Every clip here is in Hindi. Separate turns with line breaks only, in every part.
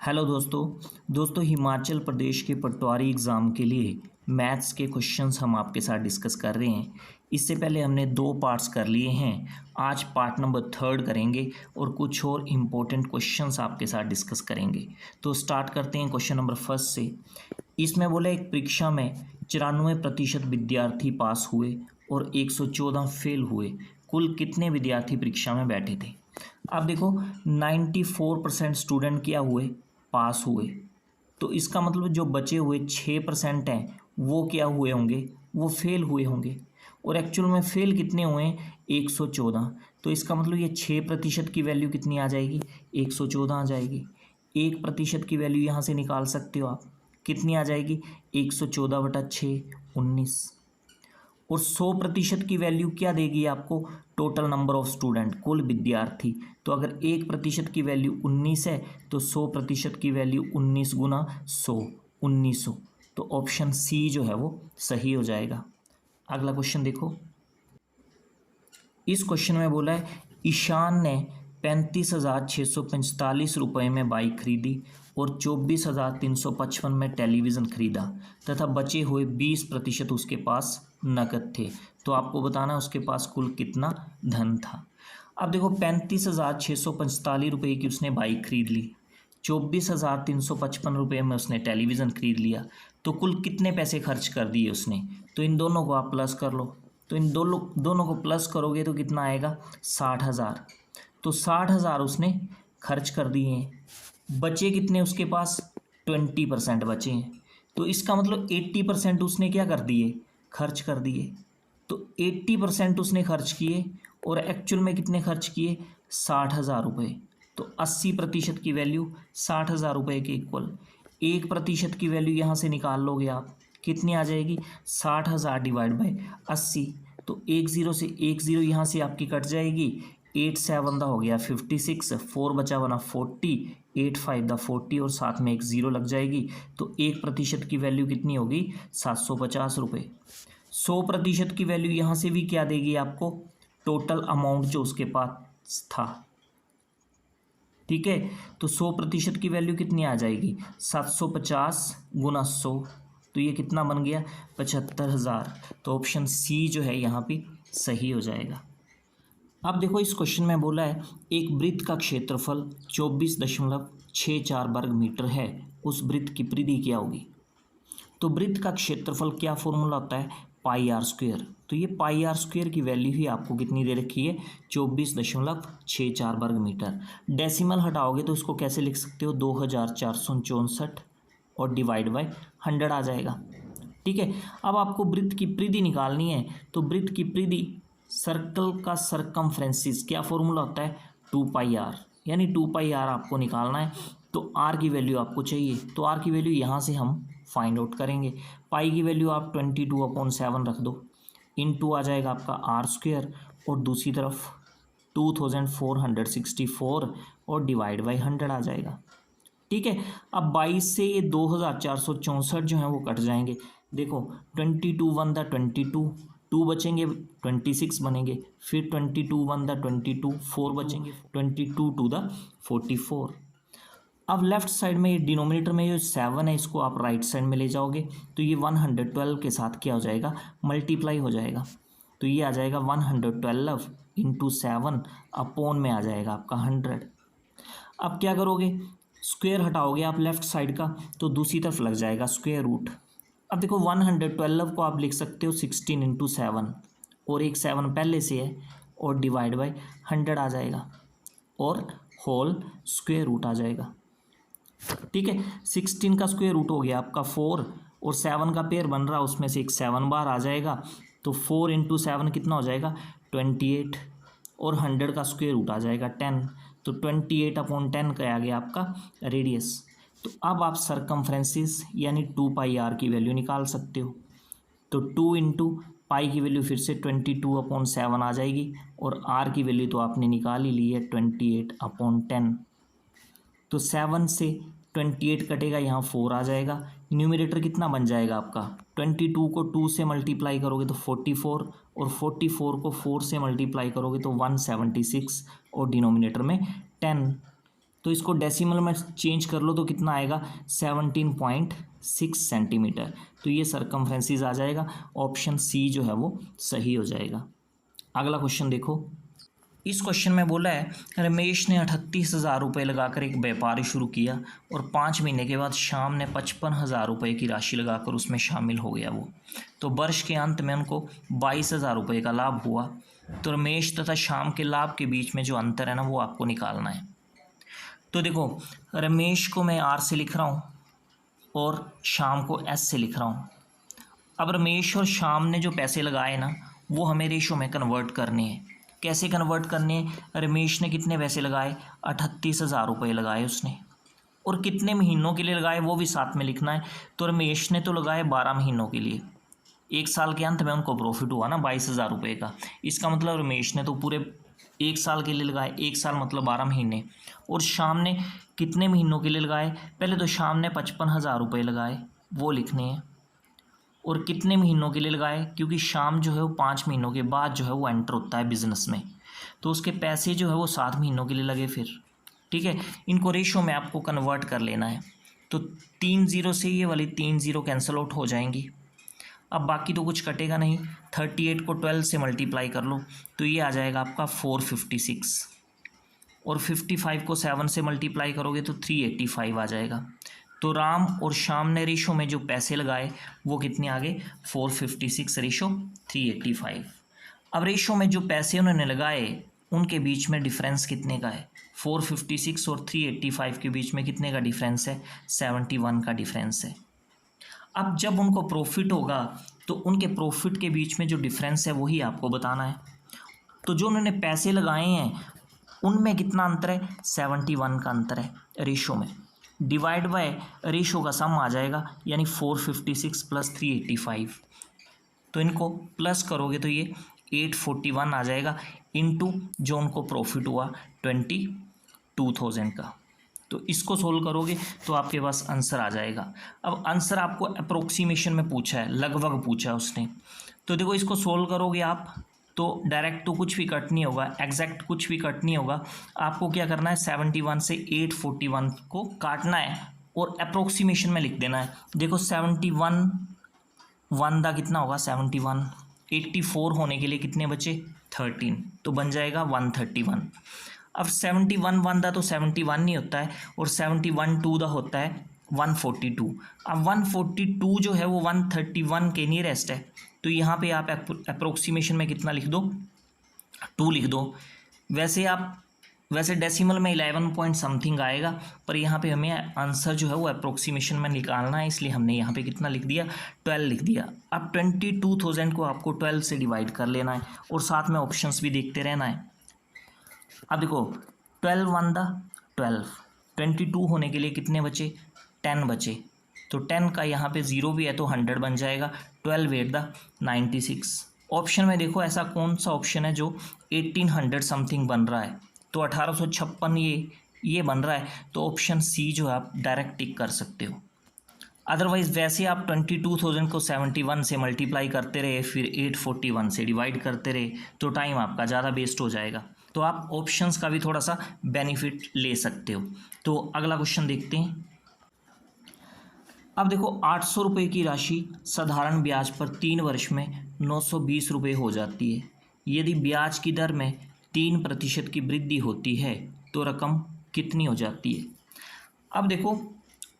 हेलो दोस्तों हिमाचल प्रदेश के पटवारी एग्ज़ाम के लिए मैथ्स के क्वेश्चंस हम आपके साथ डिस्कस कर रहे हैं। इससे पहले हमने 2 पार्ट्स कर लिए हैं। आज पार्ट नंबर 3 करेंगे और कुछ और इम्पोर्टेंट क्वेश्चंस आपके साथ डिस्कस करेंगे। तो स्टार्ट करते हैं क्वेश्चन नंबर 1 से। इसमें बोला एक परीक्षा में 94% विद्यार्थी पास हुए और 114 फेल हुए। कुल कितने विद्यार्थी परीक्षा में बैठे थे? अब देखो 94% स्टूडेंट क्या हुए, पास हुए। तो इसका मतलब जो बचे हुए 6% हैं वो क्या हुए होंगे, वो फेल हुए होंगे। और एक्चुअल में फेल कितने हुए हैं? 114। तो इसका मतलब ये 6% की वैल्यू कितनी आ जाएगी? 114 आ जाएगी। 1% की वैल्यू यहाँ से निकाल सकते हो आप, कितनी आ जाएगी? 114/6 19। और 100% की वैल्यू क्या देगी आपको? टोटल नंबर ऑफ स्टूडेंट, कुल विद्यार्थी। तो अगर 1% की वैल्यू 19 है तो 100% की वैल्यू 19 गुना 100 1900। तो ऑप्शन सी जो है वो सही हो जाएगा। अगला क्वेश्चन देखो। इस क्वेश्चन में बोला है ईशान ने 35,645 रुपये में बाइक खरीदी और 24,355 में टेलीविज़न खरीदा तथा बचे हुए 20% उसके पास नकद थे। तो आपको बताना है उसके पास कुल कितना धन था। अब देखो 35,645 रुपये की उसने बाइक खरीद ली, 24,355 रुपये में उसने टेलीविज़न खरीद लिया, तो कुल कितने पैसे खर्च कर दिए उसने? तो इन दोनों को आप प्लस कर लो। तो इन दोनों को प्लस करोगे तो कितना आएगा? 60,000। तो 60,000 उसने खर्च कर दिए हैं। बचे कितने उसके पास? 20% बचे हैं। तो इसका मतलब 80% उसने क्या कर दिए? खर्च कर दिए। तो 80% उसने खर्च किए और एक्चुअल में कितने खर्च किए? 60,000 रुपये। तो 80% की वैल्यू 60,000 रुपये के इक्वल 1% की वैल्यू यहाँ से निकाल लोगे आप, कितनी आ जाएगी? 60,000 डिवाइड बाई 80। तो 10 से 10 यहाँ से आपकी कट जाएगी। 8 7 हो गया 56, 4 बचा बना 40, 8 5 40 और साथ में एक 0 लग जाएगी। तो 1% की वैल्यू कितनी होगी? 750 रुपये। 100% की वैल्यू यहाँ से भी क्या देगी आपको? टोटल अमाउंट जो उसके पास था। ठीक है, तो 100% की वैल्यू कितनी आ जाएगी? 750 गुना 100। तो ये कितना बन गया? 75,000। तो ऑप्शन सी जो है यहाँ पे सही हो जाएगा। अब देखो इस क्वेश्चन में बोला है एक वृत्त का क्षेत्रफल 24.64 वर्ग मीटर है, उस वृत्त की परिधि क्या होगी? तो वृत्त का क्षेत्रफल क्या फॉर्मूला होता है? पाई आर स्क्वायर। तो ये पाई आर स्क्वायर की वैल्यू ही आपको कितनी दे रखी है? 24.64 वर्ग मीटर। डेसिमल हटाओगे तो इसको कैसे लिख सकते हो? 2464 और डिवाइड बाय 100 आ जाएगा। ठीक है, अब आपको वृत्त की परिधि निकालनी है। तो वृत्त की परिधि, सर्कल का सरकमफ्रेंसिस क्या फॉर्मूला होता है? 2πr, यानी 2πr आपको निकालना है। तो r की वैल्यू आपको चाहिए, तो r की वैल्यू यहाँ से हम फाइंड आउट करेंगे। पाई की वैल्यू आप 22/7 रख दो, इनटू आ जाएगा आपका आर स्क्वायर और दूसरी तरफ 2464 और डिवाइड बाई 100 आ जाएगा। ठीक है, अब 22 से ये 2464 जो हैं वो कट जाएंगे। देखो 22 1 दा 22, 2 बचेंगे 26 बनेंगे, फिर 22 1 दा 22, 4 बचेंगे 22 2 दा 44। अब लेफ्ट साइड में ये डिनोमिनेटर में जो 7 है इसको आप राइट साइड में ले जाओगे तो ये 112 के साथ क्या हो जाएगा? मल्टीप्लाई हो जाएगा। तो ये आ जाएगा 112 इंटू 7 अपॉन में आ जाएगा आपका 100। अब क्या करोगे? स्क्वायर हटाओगे आप लेफ्ट साइड का तो दूसरी तरफ लग जाएगा स्क्वायर रूट। अब देखो 112 को आप लिख सकते हो 16 इंटू 7 और एक 7 पहले से है और डिवाइड बाई 100 आ जाएगा और होल स्क्वायर रूट आ जाएगा। ठीक है, 16 का स्क्वायर रूट हो गया आपका 4 और 7 का पेयर बन रहा उसमें से एक 7 बार आ जाएगा। तो 4 इंटू 7 कितना हो जाएगा? 28 और 100 का स्क्वायर रूट आ जाएगा 10। तो 28/10 का आ गया आपका रेडियस। तो अब आप सरकमफ्रेंसिस यानी 2πr की वैल्यू निकाल सकते हो। तो 2 इंटू पाई की वैल्यू फिर से 22/7 आ जाएगी और r की वैल्यू तो आपने निकाल ही ली है 28/10। तो 7 से 28 कटेगा, यहाँ 4 आ जाएगा। न्यूमरेटर कितना बन जाएगा आपका? 22 को 2 से मल्टीप्लाई करोगे तो 44 और 44 को 4 से मल्टीप्लाई करोगे तो 176 और डिनोमिनेटर में 10। तो इसको डेसिमल में चेंज कर लो तो कितना आएगा 17.6 सेंटीमीटर। तो ये सरकमफ्रेंसिस आ जाएगा, ऑप्शन सी जो है वो सही हो जाएगा। अगला क्वेश्चन देखो, इस क्वेश्चन में बोला है रमेश ने 38,000 रुपये लगाकर एक व्यापार शुरू किया और 5 महीने के बाद श्याम ने 55,000 रुपये की राशि लगाकर उसमें शामिल हो गया वो। तो वर्ष के अंत में उनको 22,000 रुपये का लाभ हुआ। तो रमेश तथा श्याम के लाभ के बीच में जो अंतर है ना वो आपको निकालना है। तो देखो रमेश को मैं आर से लिख रहा हूँ और श्याम को एस से लिख रहा हूँ। अब रमेश और श्याम ने जो पैसे लगाए ना वो हमें रेशो में कन्वर्ट करने हैं। कैसे कन्वर्ट करने हैं? रमेश ने कितने पैसे लगाए? 38,000 रुपये लगाए उसने, और कितने महीनों के लिए लगाए वो भी साथ में लिखना है। तो रमेश ने तो लगाए 12 महीनों के लिए, एक साल के अंत में उनको प्रॉफिट हुआ ना 22,000 रुपये का, इसका मतलब रमेश ने तो पूरे एक साल के लिए लगाए, एक साल मतलब 12 महीने। और श्याम ने कितने महीनों के लिए लगाए? पहले तो श्याम ने 55,000 रुपये लगाए, वो लिखने हैं, और कितने महीनों के लिए लगाए, क्योंकि श्याम जो है वो 5 महीनों के बाद जो है वो एंटर होता है बिजनेस में, तो उसके पैसे जो है वो 7 महीनों के लिए लगे फिर। ठीक है, इनको रेशो में आपको कन्वर्ट कर लेना है। तो 3 0 से ये वाली 3 0 कैंसिल आउट हो जाएंगी। अब बाकी तो कुछ कटेगा नहीं। 38 को 12 से मल्टीप्लाई कर लो तो ये आ जाएगा आपका 456, और 55 को 7 से मल्टीप्लाई करोगे तो 385 आ जाएगा। तो राम और श्याम ने रेशो में जो पैसे लगाए वो कितने आ गए? 456 रेशो 385। अब रेशो में जो पैसे उन्होंने लगाए उनके बीच में डिफरेंस कितने का है? 456 और 385 के बीच में कितने का डिफरेंस है? 71 का डिफरेंस है। अब जब उनको प्रॉफिट होगा तो उनके प्रॉफिट के बीच में जो डिफरेंस है वही आपको बताना है। तो जो उन्होंने पैसे लगाए हैं उनमें कितना अंतर है? 71 का अंतर है रेशो में, डिवाइड बाय रेशो का सम आ जाएगा, यानी 456 प्लस 385। तो इनको प्लस करोगे तो ये 841 आ जाएगा, इनटू जो उनको प्रॉफिट हुआ 22,000 का। तो इसको सोल्व करोगे तो आपके पास आंसर आ जाएगा। अब आंसर आपको अप्रोक्सीमेशन में पूछा है, लगभग पूछा है उसने। तो देखो इसको सोल्व करोगे आप तो डायरेक्ट तो कुछ भी कट नहीं होगा, एग्जैक्ट कुछ भी कट नहीं होगा। आपको क्या करना है? 71 से 841 को काटना है और अप्रोक्सीमेशन में लिख देना है। देखो 71 1 दा कितना होगा? 71। 84 होने के लिए कितने बचे? 13, तो बन जाएगा 131। अब 71 1 दा तो 71 नहीं होता है, और 71 2 दा होता है 142। अब 142 जो है वो 131 के नियरेस्ट है, तो यहाँ पे आप अप्रोक्सीमेशन में कितना लिख दो? 2 लिख दो। वैसे डेसिमल में 11 पॉइंट समथिंग आएगा, पर यहाँ पे हमें आंसर जो है वो अप्रोक्सीमेशन में निकालना है, इसलिए हमने यहाँ पे कितना लिख दिया? 12 लिख दिया। अब 22,000 को आपको 12 से डिवाइड कर लेना है और साथ में ऑप्शंस भी देखते रहना है। अब देखो 12 1 दा 12, 22 होने के लिए कितने बचे? 10 बचे, तो 10 का यहाँ पे 0 भी है तो 100 बन जाएगा। 12 8 दा 96। ऑप्शन में देखो ऐसा कौन सा ऑप्शन है जो 1800 समथिंग बन रहा है? तो 1856 ये बन रहा है, तो ऑप्शन सी जो है आप डायरेक्ट टिक कर सकते हो। अदरवाइज़ वैसे आप 22,000 को 71 से मल्टीप्लाई करते रहे, फिर 841 से डिवाइड करते रहे, तो टाइम आपका ज़्यादा वेस्ट हो जाएगा। तो आप ऑप्शंस का भी थोड़ा सा बेनिफिट ले सकते हो। तो अगला क्वेश्चन देखते हैं। अब देखो 800 रुपये की राशि साधारण ब्याज पर 3 वर्ष में 920 रुपये हो जाती है। यदि ब्याज की दर में 3% की वृद्धि होती है तो रकम कितनी हो जाती है? अब देखो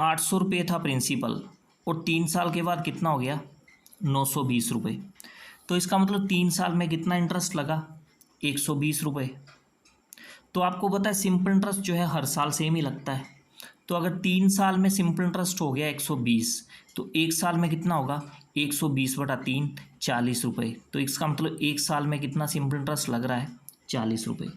800 रुपये था प्रिंसिपल, और 3 साल के बाद कितना हो गया? 920 रुपये। तो इसका मतलब 3 साल में कितना इंटरेस्ट लगा? 120 रुपये। तो आपको पता है सिंपल इंटरेस्ट जो है हर साल सेम ही लगता है। तो अगर 3 साल में सिंपल इंटरेस्ट हो गया 120, तो 1 साल में कितना होगा? 120/3 40 रुपये। तो इसका मतलब 1 साल में कितना सिंपल इंटरेस्ट लग रहा है? 40 रुपये।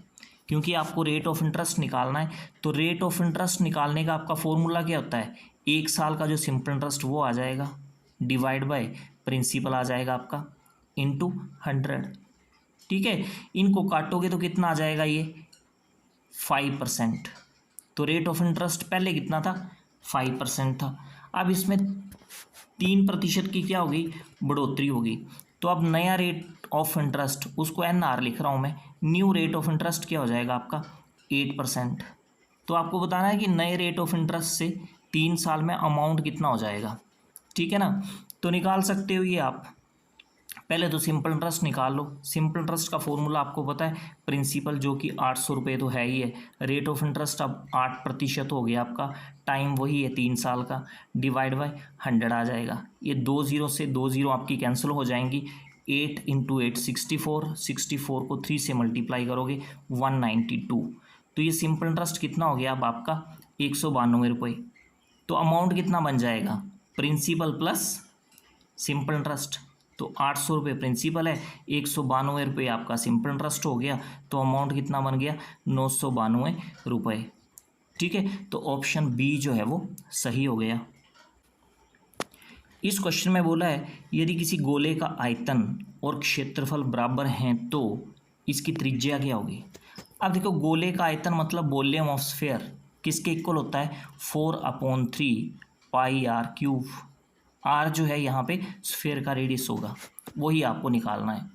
क्योंकि आपको रेट ऑफ इंटरेस्ट निकालना है, तो रेट ऑफ इंटरेस्ट निकालने का आपका फॉर्मूला क्या होता है? 1 साल का जो सिंपल इंटरेस्ट वो आ जाएगा, डिवाइड बाय प्रिंसिपल आ जाएगा आपका, इंटू 100। ठीक है, इनको काटोगे तो कितना आ जाएगा? ये 5%। तो रेट ऑफ इंटरेस्ट पहले कितना था? 5% था। अब इसमें 3% की क्या होगी? बढ़ोतरी होगी। तो अब नया रेट ऑफ इंटरेस्ट, उसको NR लिख रहा हूँ मैं, न्यू रेट ऑफ इंटरेस्ट क्या हो जाएगा आपका? 8%। तो आपको बताना है कि नए रेट ऑफ इंटरेस्ट से 3 साल में अमाउंट कितना हो जाएगा, ठीक है ना। तो निकाल सकते हो ये आप। पहले तो सिंपल इंटरेस्ट निकाल लो। सिंपल इंटरेस्ट का फॉर्मूला आपको पता है, प्रिंसिपल जो कि 800 रुपये तो है ही है, रेट ऑफ इंटरेस्ट अब 8% हो गया आपका, टाइम वही है 3 साल का, डिवाइड बाय 100 आ जाएगा। ये 2 जीरो से 2 जीरो आपकी कैंसिल हो जाएंगी। 8 इंटू 8 64, 64 को 3 से मल्टीप्लाई करोगे 192। तो ये सिंपल इंटरेस्ट कितना हो गया अब आपका 192 रुपये। तो अमाउंट कितना बन जाएगा, प्रिंसिपल प्लस सिंपल इंटरेस्ट। तो 800 रुपये प्रिंसिपल है, 192 रुपये आपका सिंपल इंटरेस्ट हो गया, तो अमाउंट कितना बन गया 992 रुपये, ठीक है। तो ऑप्शन बी जो है वो सही हो गया। इस क्वेश्चन में बोला है यदि किसी गोले का आयतन और क्षेत्रफल बराबर हैं तो इसकी त्रिज्या क्या होगी। अब देखो, गोले का आयतन मतलब वॉल्यूम ऑफ स्फीयर किसके इक्वल होता है, 4/3 पाई आर क्यूब। आर जो है यहाँ पे स्फीयर का रेडियस होगा, वही आपको निकालना है।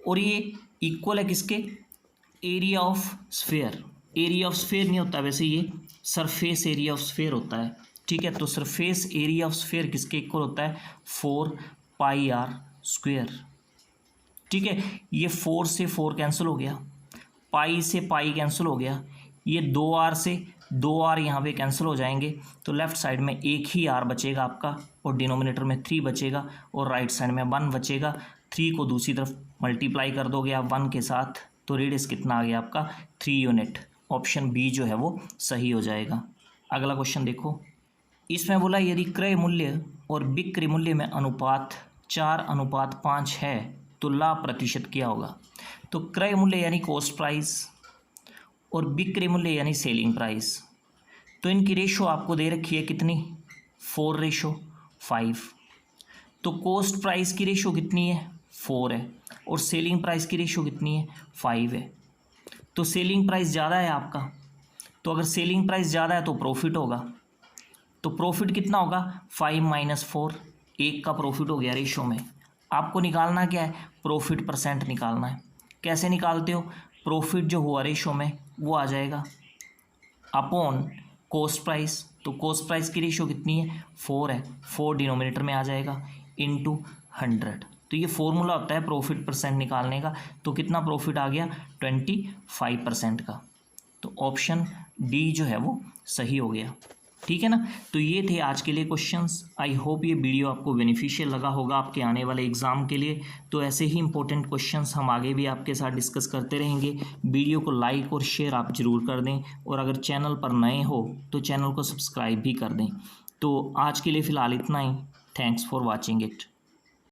और ये इक्वल है किसके, area of sphere. Area of sphere नहीं होता वैसे, ये सरफेस एरिया ऑफ स्फीयर होता है, ठीक है। तो सरफेस एरिया ऑफ स्फीयर किसके इक्वल होता है, 4 पाई आर स्क्वायर, ठीक है। ये 4 से 4 कैंसिल हो गया, पाई से पाई कैंसिल हो गया, ये 2r से 2r यहाँ पे कैंसिल हो जाएंगे, तो लेफ्ट साइड में एक ही r बचेगा आपका, और डिनोमिनेटर में 3 बचेगा, और राइट साइड में 1 बचेगा। 3 को दूसरी तरफ मल्टीप्लाई कर दोगे आप 1 के साथ, तो रेडियस कितना आ गया आपका 3 यूनिट। ऑप्शन बी जो है वो सही हो जाएगा। अगला क्वेश्चन देखो, इसमें बोला यदि क्रय मूल्य और बिक्री मूल्य में अनुपात 4:5 है तो लाभ प्रतिशत क्या होगा। तो क्रय मूल्य यानी कॉस्ट प्राइस और बिक्री मूल्य यानी सेलिंग प्राइस, तो इनकी रेशो आपको दे रखी है कितनी, 4:5। तो कॉस्ट प्राइस की रेशो कितनी है, 4 है, और सेलिंग प्राइस की रेशो कितनी है, 5 है। तो सेलिंग प्राइस ज़्यादा है आपका, तो अगर सेलिंग प्राइस ज़्यादा है तो प्रॉफिट होगा, तो प्रॉफिट कितना होगा 5 - 4, 1 का प्रॉफिट हो गया रेशो में। आपको निकालना क्या है, प्रॉफिट परसेंट निकालना है। कैसे निकालते हो, प्रॉफिट जो हुआ रेशो में वो आ जाएगा अपॉन कॉस्ट प्राइस। तो कॉस्ट प्राइस की रेशो कितनी है, 4 है, 4 डिनोमिनेटर में आ जाएगा इंटू 100। तो ये फॉर्मूला होता है प्रॉफिट परसेंट निकालने का। तो कितना प्रॉफिट आ गया 25% का। तो ऑप्शन डी जो है वो सही हो गया, ठीक है ना। तो ये थे आज के लिए क्वेश्चंस। आई होप ये वीडियो आपको बेनिफिशियल लगा होगा आपके आने वाले एग्ज़ाम के लिए। तो ऐसे ही इंपॉर्टेंट क्वेश्चंस हम आगे भी आपके साथ डिस्कस करते रहेंगे। वीडियो को लाइक और शेयर आप ज़रूर कर दें, और अगर चैनल पर नए हो तो चैनल को सब्सक्राइब भी कर दें। तो आज के लिए फ़िलहाल इतना ही। Thanks for watching it.